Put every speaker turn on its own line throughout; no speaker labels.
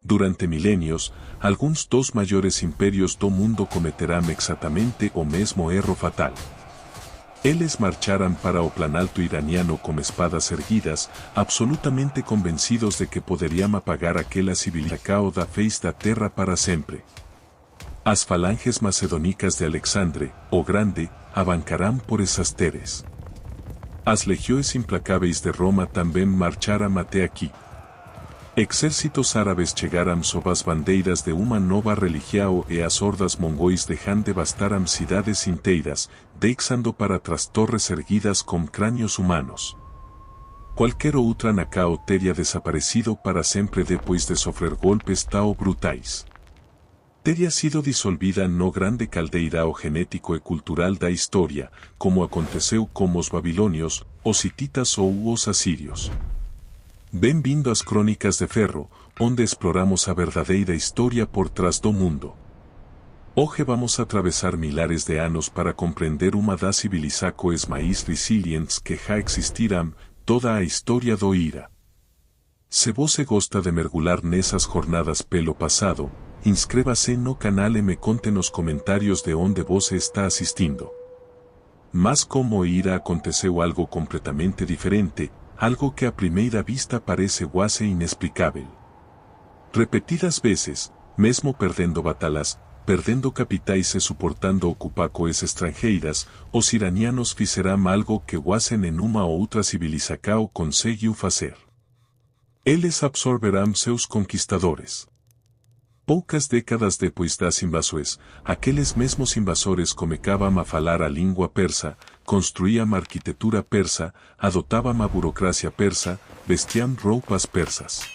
Durante milenios, alguns dos maiores imperios do mundo cometerán exatamente o mesmo erro fatal. Eles marcharan para o planalto iraniano com espadas erguidas, absolutamente convencidos de que poderiam apagar aquela civilização da face da terra para sempre. As falanges macedónicas de Alexandre, o Grande, avancarán por esas teres. As legiões implacáveis de Roma também marcharam até aqui. Exércitos árabes chegaram sob as bandeiras de uma nova religião e as hordas mongóis dejan devastaram cidades inteiras, deixando para trás torres erguidas com crânios humanos. Qualquer outra nação teria desaparecido para sempre depois de sofrer golpes tão brutais. Teria sido dissolvida no grande caldeirao genético e cultural da história, como aconteceu com os babilônios, os hititas ou os assírios. Bem-vindo às Crônicas de Ferro, onde exploramos a verdadeira história por trás do mundo. Hoje vamos atravessar milhares de anos para compreender uma das civilizações mais resilientes que já existiram, toda a história do IRA. Se você gosta de mergulhar nessas jornadas pelo passado, inscreva-se no canal e me conte nos comentários de onde você está assistindo. Mas como o IRA aconteceu algo completamente diferente, algo que a primeira vista parece quase inexplicável. Repetidas vezes, mesmo perdendo batalhas, perdendo capitais e suportando ocupações estrangeiras, os iranianos fizeram algo que quase nenhuma outra civilização conseguiu fazer. Eles absorverão seus conquistadores. Poucas décadas depois das invasões, aqueles mesmos invasores começavam a falar a língua persa, construíam a arquitetura persa, adotavam a burocracia persa, vestiam roupas persas.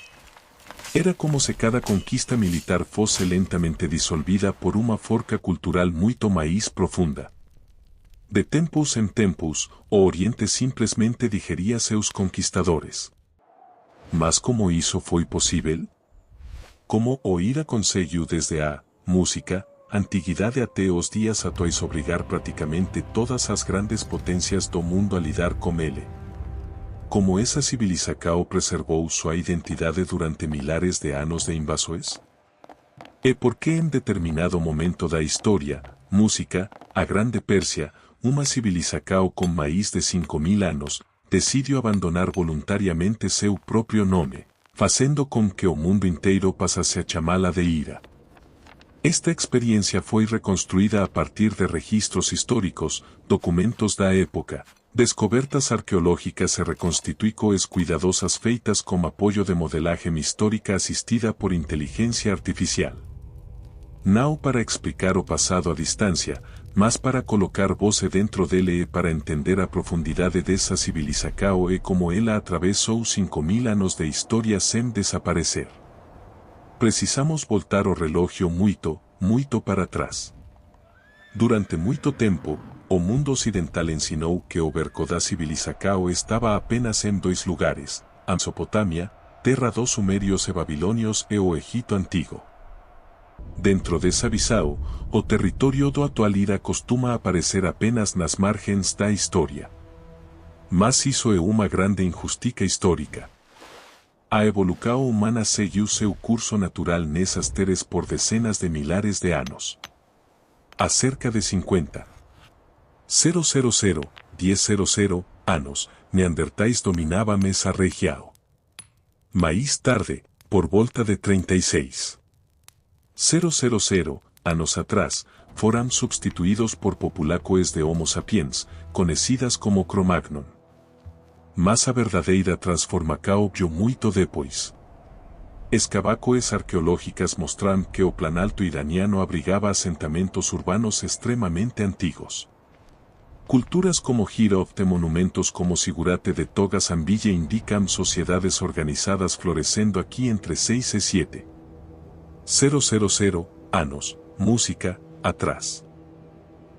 Era como se cada conquista militar fosse lentamente dissolvida por uma forca cultural muito mais profunda. De tempos em tempos, o Oriente simplesmente digeria seus conquistadores. Mas como isso foi possível? Como o IRA conseguiu desde a música, antiguidade até os dias atuais obrigar praticamente todas as grandes potências do mundo a lidar com ele? Como essa civilização preservou sua identidade durante milhares de anos de invasões? E por que em determinado momento da história, música, a Grande Pérsia, uma civilização com mais de 5.000 anos, decidiu abandonar voluntariamente seu próprio nome, fazendo com que o mundo inteiro passasse a chamá-la de IRA? Esta experiência foi reconstruída a partir de registros históricos, documentos da época, descobertas arqueológicas e reconstituições cuidadosas feitas com apoio de modelagem histórica assistida por inteligência artificial. Não para explicar o passado à distância, mas para colocar você dentro dele e para entender a profundidade dessa civilização e como ela atravessou 5.000 anos de história sem desaparecer. Precisamos voltar o relógio muito para trás. Durante muito tempo, o mundo ocidental ensinou que o berco da civilização estava apenas em dois lugares: a Mesopotâmia, terra dos sumérios e babilônios, e o Egito Antigo. Dentro dessa visão, o território do atual IRA costuma aparecer apenas nas margens da história. Mas isso é uma grande injustiça histórica. A evolução humana seguiu seu curso natural nessas terras por dezenas de milhares de anos. Há cerca de 10.000 anos, Neandertais dominavam essa região. Mais tarde, por volta de 36.000 anos atrás, foram substituídos por populações de Homo sapiens, conhecidas como Cro-Magnon. Mas a verdadeira transformação veio muito depois. Escavações arqueológicas mostram que o planalto iraniano abrigava assentamentos urbanos extremamente antigos. Culturas como Hirov e monumentos como Sigurate de Toga Zambille indicam sociedades organizadas florescendo aqui entre 6 e 7.000 anos, música, atrás.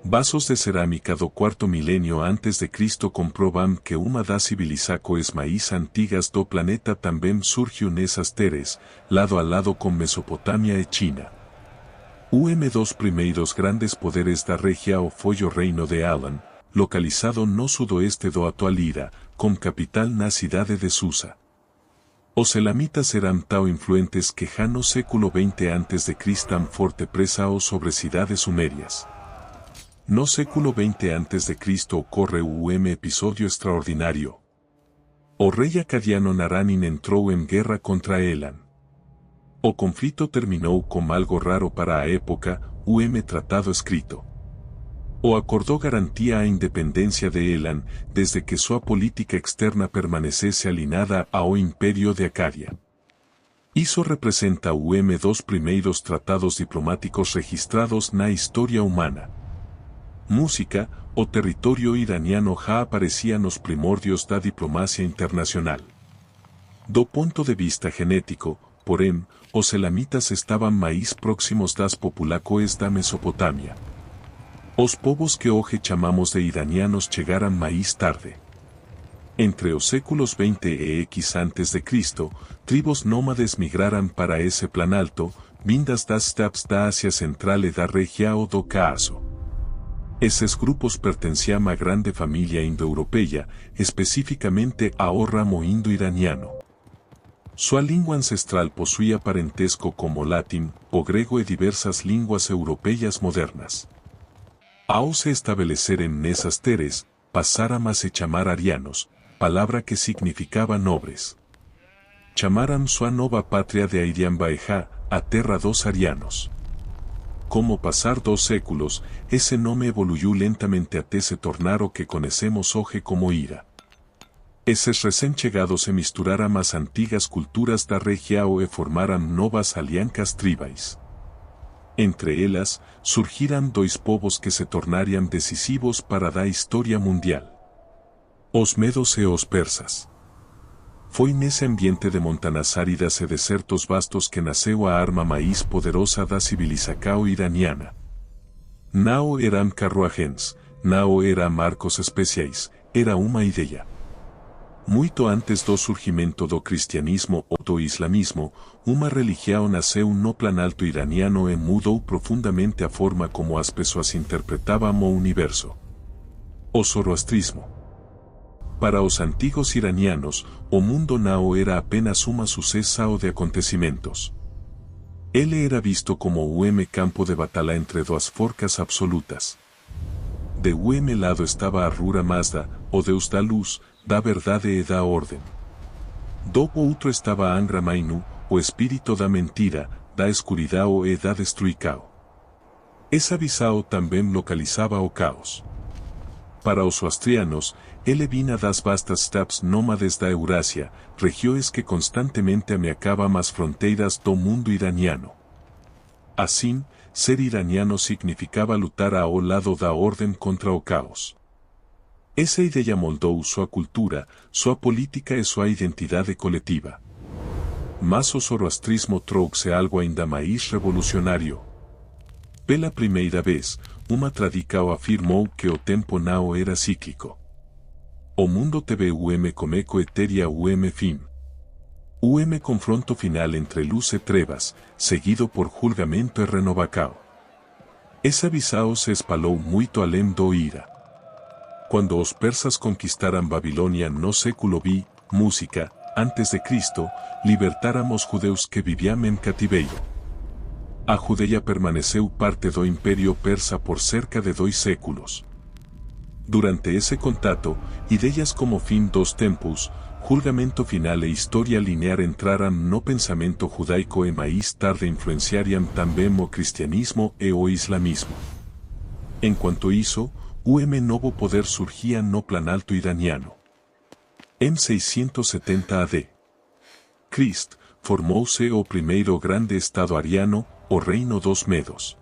Vasos de cerâmica do quarto milênio antes de Cristo comprovam que uma das civilizações mais antigas do planeta também surgiu nessas terras, lado a lado com Mesopotâmia e China. Dos primeiros grandes poderes da região foi o Reino de Alan, localizado no sudoeste do atual IRA, com capital na cidade de Susa. Os elamitas eran tao influentes que já no século XX antes de Cristam forte presa o sobre cidades sumerias. No século XX antes de Cristo ocorre episodio extraordinario. O rey acadiano Naranin entró en guerra contra Elan. O conflito terminou como algo raro para a época, tratado escrito. O acordó garantía a independencia de Elan, desde que su política externa permanecese alinada ao imperio de Acadia. Iso representa dos primeiros tratados diplomáticos registrados na historia humana. Música, o territorio iraniano já aparecía nos primordios da diplomacia internacional. Do ponto de vista genético, porém, os elamitas estaban máis próximos das populacoes da Mesopotamia. Os povos que hoje chamamos de iranianos chegaran máis tarde. Entre os séculos 20 e X antes de Cristo, tribos nómades migraran para ese planalto, vindas das steppes da Asia Central e da região do Cáucaso. Esses grupos pertenciam a grande familia indo-europeia, especificamente ao ramo indo-iraniano. Sua língua ancestral possuía parentesco como latim, o grego e diversas línguas europeias modernas. Ao se estabelecer en nesas teres, pasaram a se chamar arianos, palavra que significava nobres. Chamaram sua nova pátria de Airian Baejá, a terra dos arianos. Como pasar 2 séculos, ese nome evoluyó lentamente até se tornar o que conhecemos hoje como Ira. Esses recém-chegados se misturaram as antigas culturas da região e formaram novas alianças tribais. Entre elas, surgiram 2 povos que se tornariam decisivos para a história mundial. Os medos e os persas. Foi nesse ambiente de montanas áridas e desertos vastos que nasceu a arma mais poderosa da civilização iraniana. Não eram carruagens, não eram marcos especiais, era uma ideia. Muito antes do surgimento do cristianismo ou do islamismo, uma religião nasceu no planalto iraniano e mudou profundamente a forma como as pessoas interpretavam o universo. O zoroastrismo. Para os antigos iranianos, o mundo não era apenas uma sucessão de acontecimentos. Ele era visto como campo de batalha entre 2 forcas absolutas. De lado estava a Ahura Mazda, o deus da luz, da verdade e da ordem. Do outro estava Angra Mainyu, o espírito da mentira, da escuridão e da destruição. Essa visão também localizava o caos. Para os zoroastrianos, ele vinha das vastas steppes nómades da Eurásia, regiões que constantemente ameaçavam as fronteiras do mundo iraniano. Assim, ser iraniano significava lutar ao lado da ordem contra o caos. Essa ideia moldou sua cultura, sua política e sua identidade coletiva. Mas o zoroastrismo trouxe algo ainda mais revolucionário. Pela primeira vez, uma tradição afirmou que o tempo não era cíclico. O mundo teve começo e teria fim. Confronto final entre luz e trevas, seguido por julgamento e renovação. Essa visão se espalhou muito além do Ira. Quando os persas conquistaram Babilônia no século V, música, antes de Cristo, libertaram os judeus que viviam em cativeiro. A Judeia permaneceu parte do Império Persa por cerca de 2 séculos. Durante esse contato, ideias como fim dos tempos, julgamento final e história linear entraram no pensamento judaico e mais tarde influenciaram também o cristianismo e o islamismo. Enquanto isso, novo poder surgia no planalto iraniano. Em 670 AD, Crist formou-se o primeiro grande estado ariano, o Reino dos Medos.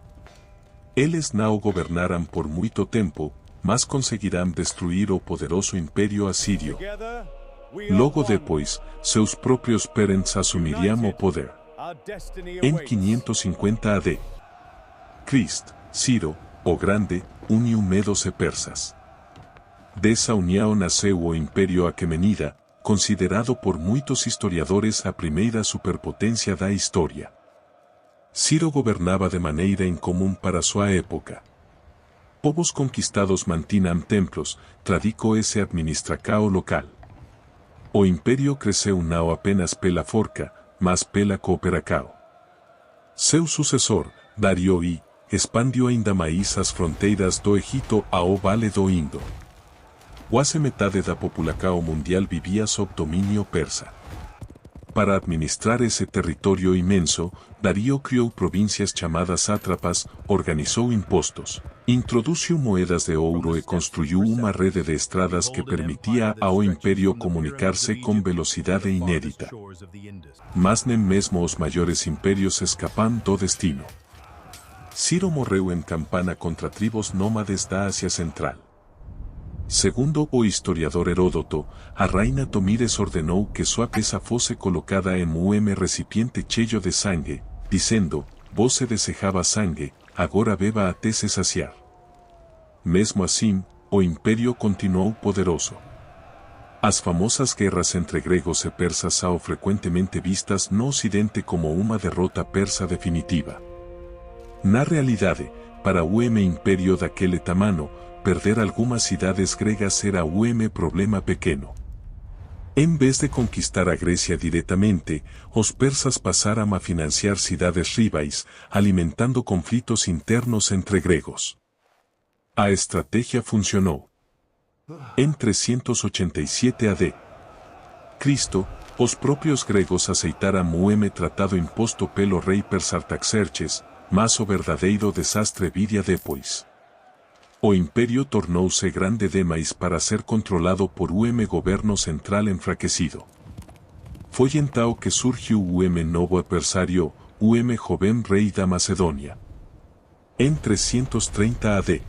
Eles não governaram por muito tempo, mas conseguirão destruir o poderoso Império Assírio. Logo depois, seus próprios parentes assumiriam o poder. Em 550 AD, Crist, Ciro, o Grande, uniu medos e persas. Dessa união nasceu o Império Aquemenida, considerado por muitos historiadores a primeira superpotência da história. Ciro governava de maneira incomum para sua época. Povos conquistados mantinham templos, tradicoes e administração local. O imperio creceu nao apenas pela forca, mas pela cooperacao. Seu sucessor, Dario I, expandiu ainda mais as fronteiras do Egito ao Vale do Indo. Quase metade da população mundial vivia sob domínio persa. Para administrar esse território imenso, Dario criou províncias chamadas sátrapas, organizou impostos, introduziu moedas de ouro e construiu uma rede de estradas que permitia ao império comunicar-se com velocidade inédita. Mas nem mesmo os maiores impérios escapam do destino. Ciro morreu em campanha contra tribos nômades da Ásia Central. Segundo o historiador Heródoto, a rainha Tomires ordenou que sua cabeça fosse colocada em recipiente cheio de sangue, dizendo: "Você desejava sangue, agora beba até se saciar." Mesmo assim, o império continuou poderoso. As famosas guerras entre gregos e persas são frequentemente vistas no Ocidente como uma derrota persa definitiva. Na realidade, para o império daquele tamanho, perder algumas cidades gregas era um problema pequeno. Em vez de conquistar a Grécia diretamente, os persas passaram a financiar cidades rivais, alimentando conflitos internos entre gregos. A estratégia funcionou. Em 387 a.D. Cristo, os próprios gregos aceitaram o tratado imposto pelo rei persa Artaxerxes, mas o verdadeiro desastre viria depois. O império tornou-se grande demais para ser controlado por governo central enfraquecido. Foi então que surgiu o novo adversário, o jovem rei da Macedônia. Em 330 a.D.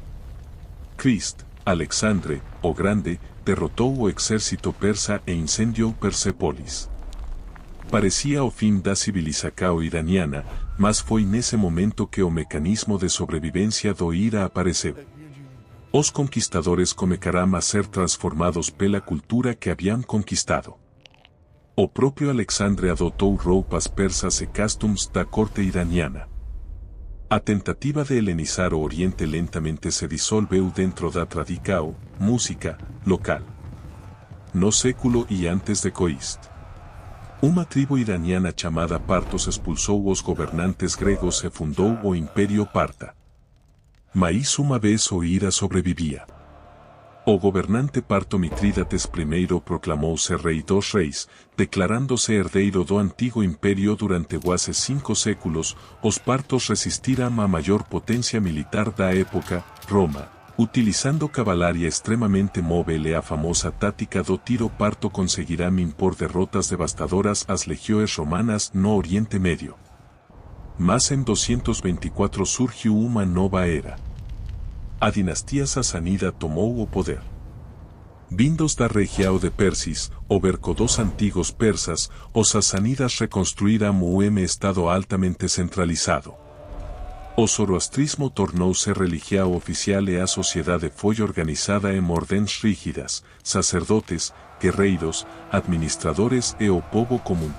Cristo, Alexandre, o Grande, derrotou o exército persa e incendiou Persépolis. Parecia o fim da civilização iraniana, mas foi nesse momento que o mecanismo de sobrevivência do IRA apareceu. Os conquistadores começaram a ser transformados pela cultura que haviam conquistado. O próprio Alexandre adotou roupas persas e costumes da corte iraniana. A tentativa de helenizar o Oriente lentamente se dissolveu dentro da tradição, música, local. No século e antes de Cristo, uma tribo iraniana chamada Partos expulsou os governantes gregos e fundou o Império Parta. Mas uma vez o IRA sobrevivia. O governante parto Mitrídates I proclamou-se rei dos reis, declarando-se herdeiro do antigo império durante quase 5 séculos. Os partos resistiram à maior potência militar da época, Roma, utilizando cavalaria extremamente móvel e a famosa tática do tiro parto conseguirão impor derrotas devastadoras às legiões romanas no Oriente Médio. Mas em 224 surgiu uma nova era. A dinastia Sassanida tomou o poder. Vindos da região de Persis, o berco dos antigos persas, os sassanidas reconstruíram um estado altamente centralizado. O zoroastrismo tornou-se religião oficial e a sociedade foi organizada em ordens rígidas, sacerdotes, guerreiros, administradores e o povo comum.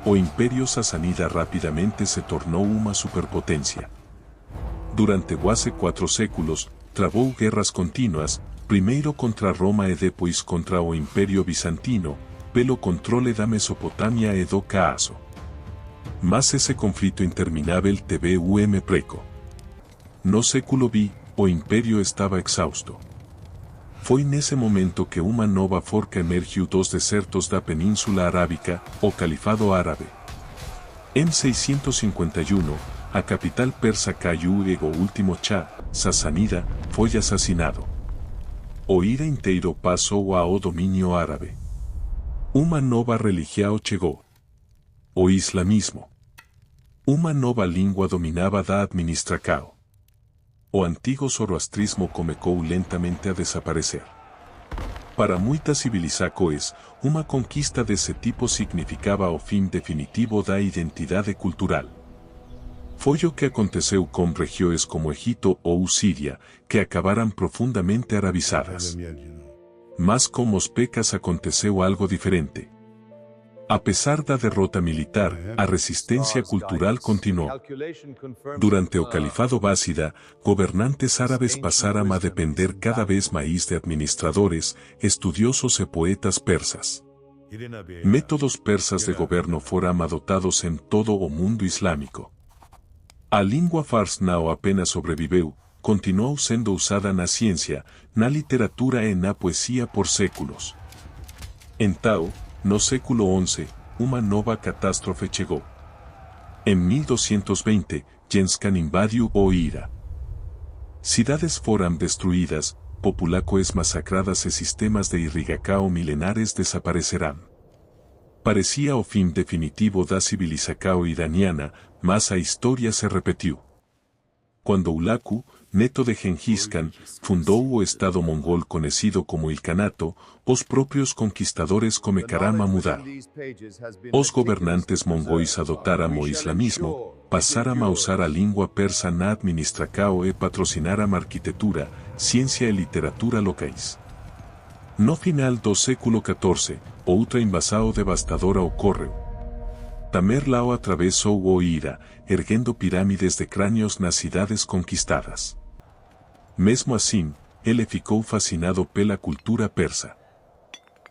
O Império Sassanida rapidamente se tornou uma superpotência. Durante quase 4 séculos, travou guerras contínuas, primeiro contra Roma e depois contra o Império Bizantino, pelo controle da Mesopotâmia e do Cáaso. Mas esse conflito interminável teve preco. No século V, o Império estava exausto. Foi nesse momento que uma nova forca emergiu dos desertos da Península Arábica, o Califado Árabe. Em 651, a capital persa caiu e o último Shah, Sassanida, foi assassinado. O IRA inteiro passou ao domínio árabe. Uma nova religião chegou. O islamismo. Uma nova língua dominava da administração. O antigo zoroastrismo começou lentamente a desaparecer. Para muitas civilizações, uma conquista desse tipo significava o fim definitivo da identidade cultural. Foi o que aconteceu com regiões como Egito ou Síria, que acabaram profundamente arabizadas. Mas com os pecas aconteceu algo diferente. Apesar da derrota militar, a resistência cultural continuou. Durante o Califado Bássida, governantes árabes passaram a depender cada vez mais de administradores, estudiosos e poetas persas. Métodos persas de governo foram adotados em todo o mundo islâmico. A língua farsa apenas sobreviveu, continuou sendo usada na ciência, na literatura e na poesia por séculos. Então, no século XI, uma nova catástrofe chegou. Em 1220, Genghis Khan invadiu o Ira. Cidades foram destruídas, populações massacradas e sistemas de irrigação milenares desaparecerão. Parecia o fim definitivo da civilização iraniana, mas a história se repetiu. Quando Hulagu, neto de Genghis Khan, fundou o Estado mongol conhecido como Ilkhanato, os próprios conquistadores começaram a mudar. Os governantes mongóis adotaram o islamismo, passaram a usar a língua persa na administração e patrocinaram arquitetura, ciência e literatura locais. No final do século XIV, outra invasão devastadora ocorreu. Tamerlao atravessou o Ira, erguendo pirâmides de crânios nas cidades conquistadas. Mesmo assim, ele ficou fascinado pela cultura persa.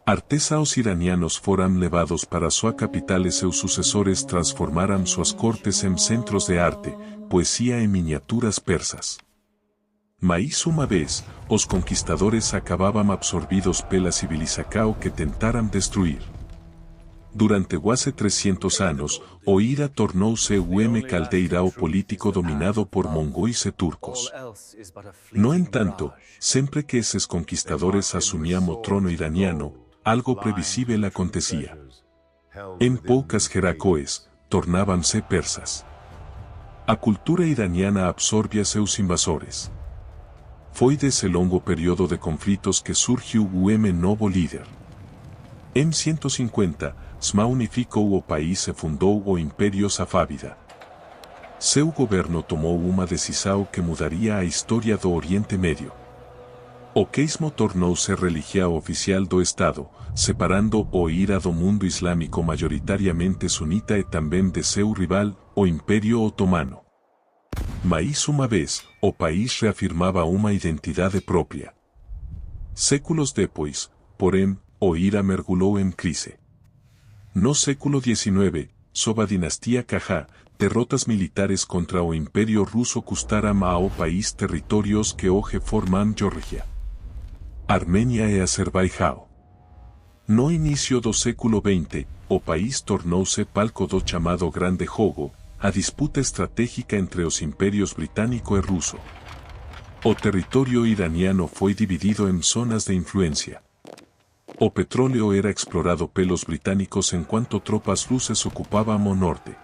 Artesanos iranianos foram levados para sua capital e seus sucessores transformaram suas cortes em centros de arte, poesia e miniaturas persas. Mais uma vez, os conquistadores acabavam absorvidos pela civilização que tentaram destruir. Durante quase 300 anos, o Ira tornou-se um caldeirão político dominado por mongóis e turcos. No entanto, sempre que esses conquistadores assumiam o trono iraniano, algo previsível acontecia. Em poucas gerações, tornavam-se persas. A cultura iraniana absorvia seus invasores. Foi desse longo período de conflitos que surgiu um novo líder. Em 150, Shah unificou o país e fundou o Império Safávida. Seu governo tomou uma decisão que mudaria a história do Oriente Médio. O queismo tornou-se religião oficial do Estado, separando o Ira do mundo islâmico majoritariamente sunita e também de seu rival, o Império Otomano. Mais uma vez, o país reafirmava uma identidade própria. Séculos depois, porém, o Ira mergulhou em crise. No século XIX, sob a dinastia Kahá, derrotas militares contra o Império Russo custaram ao país territórios que hoje formam Geórgia, Armênia e Azerbaijão. No início do século XX, o país tornou-se palco do chamado Grande Jogo, a disputa estratégica entre os impérios britânico e russo. O território iraniano foi dividido em zonas de influência. O petróleo era explorado pelos britânicos enquanto tropas russas ocupavam o norte.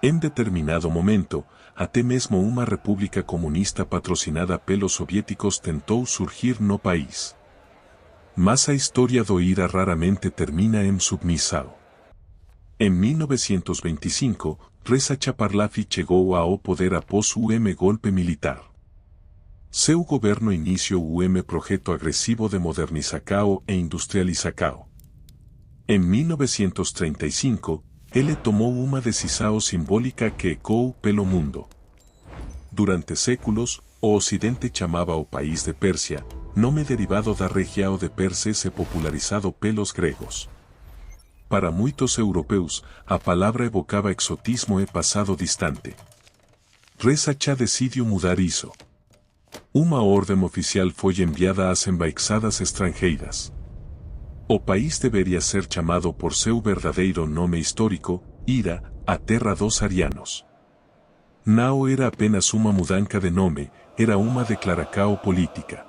Em determinado momento, até mesmo uma república comunista patrocinada pelos soviéticos tentou surgir no país. Mas a história do Ira raramente termina em submissão. Em 1925, Reza Chaparlafi chegou ao poder após o golpe militar. Seu governo iniciou o projeto agressivo de modernização e industrialização. Em 1935, ele tomou uma decisão simbólica que ecoou pelo mundo. Durante séculos, o Ocidente chamava o país de Pérsia, nome derivado da região de Perses e popularizado pelos gregos. Para muitos europeus, a palavra evocava exotismo e passado distante. Reza Shah decidiu mudar isso. Uma ordem oficial foi enviada às embaixadas estrangeiras. O país deveria ser chamado por seu verdadeiro nome histórico, Ira, a terra dos arianos. Não era apenas uma mudança de nome, era uma declaração política.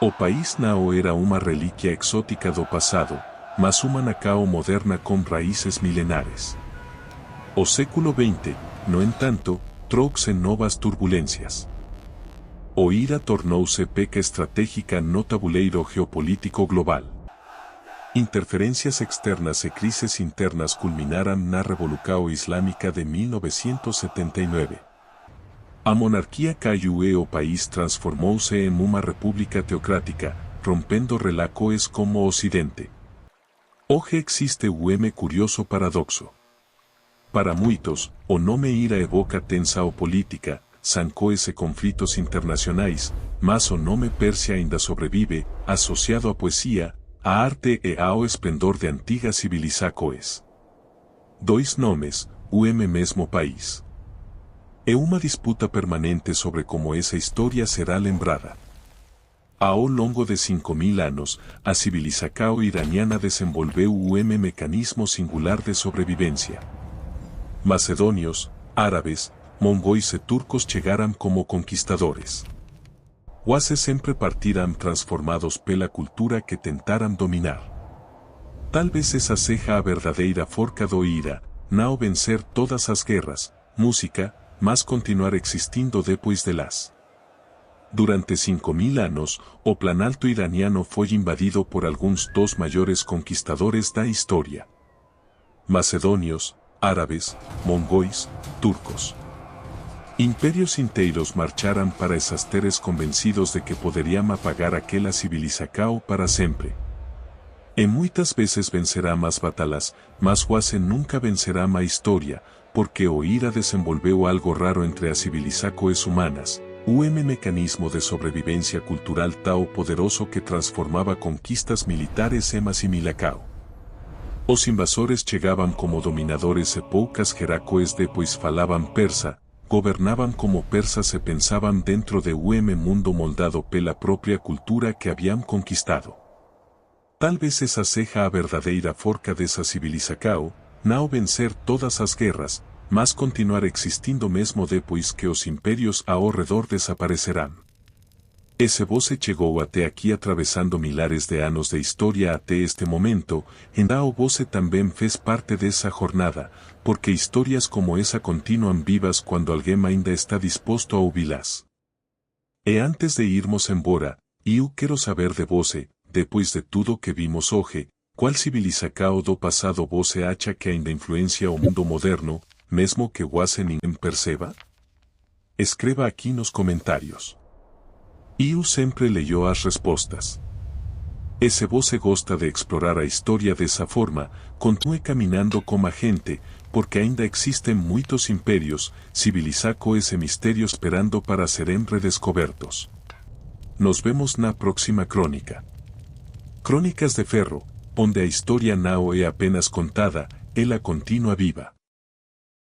O país não era uma relíquia exótica do passado, mas uma nação moderna com raízes milenares. O século XX, no entanto, trouxe novas turbulências. O Ira tornou-se peça estratégica no tabuleiro geopolítico global. Interferências externas e crises internas culminaram na Revolução Islâmica de 1979. A monarquia caiu e o país transformou-se em uma república teocrática, rompendo relações com o Ocidente. Hoje existe um curioso paradoxo. Para muitos, o nome Ira evoca tensão política, sancões e conflitos internacionais, mas o nome Pérsia ainda sobrevive, associado à poesia, a arte e ao esplendor de antiga civilizações. Dois nomes, mesmo país. É uma disputa permanente sobre como essa história será lembrada. Ao longo de 5.000 anos, a civilização iraniana desenvolveu mecanismo singular de sobrevivência. Macedônios, árabes, mongóis e turcos chegaram como conquistadores. Quase sempre partiram transformados pela cultura que tentaram dominar. Talvez essa seja a verdadeira forca do IRA, não vencer todas as guerras, música, mas continuar existindo depois delas. Durante 5.000 anos, o Planalto iraniano foi invadido por alguns dos maiores conquistadores da história. Macedônios, árabes, mongóis, turcos. Impérios inteiros marcharam para essas terras convencidos de que poderiam apagar aquela civilização para sempre. E muitas vezes vencerá as batalhas, mas quase nunca vencerá a história, porque o IRA desenvolveu algo raro entre as civilizações humanas, mecanismo de sobrevivência cultural tão poderoso que transformava conquistas militares em assimilação. Os invasores chegavam como dominadores e poucas gerações depois falavam persa, governavam como persas e pensavam dentro de mundo moldado pela própria cultura que haviam conquistado. Talvez essa seja a verdadeira forca dessa civilização, não vencer todas as guerras, mas continuar existindo mesmo depois que os impérios ao redor desaparecerão. E se você chegou até aqui atravessando milhares de anos de história até este momento, então você também fez parte dessa jornada, porque histórias como essa continuam vivas quando alguém ainda está disposto a ouvi-las. E antes de irmos embora, eu quero saber de você, depois de tudo que vimos hoje, qual civilização do passado você acha que ainda influencia o mundo moderno, mesmo que quase ninguém perceba? Escreva aqui nos comentários. Eu sempre leio as respostas. E se você gosta de explorar a história dessa forma, continue caminhando com a gente, porque ainda existem muitos impérios, civilizações e mistérios esperando para serem redescobertos. Nos vemos na próxima crônica. Crônicas de Ferro, onde a história não é apenas contada, ela continua viva.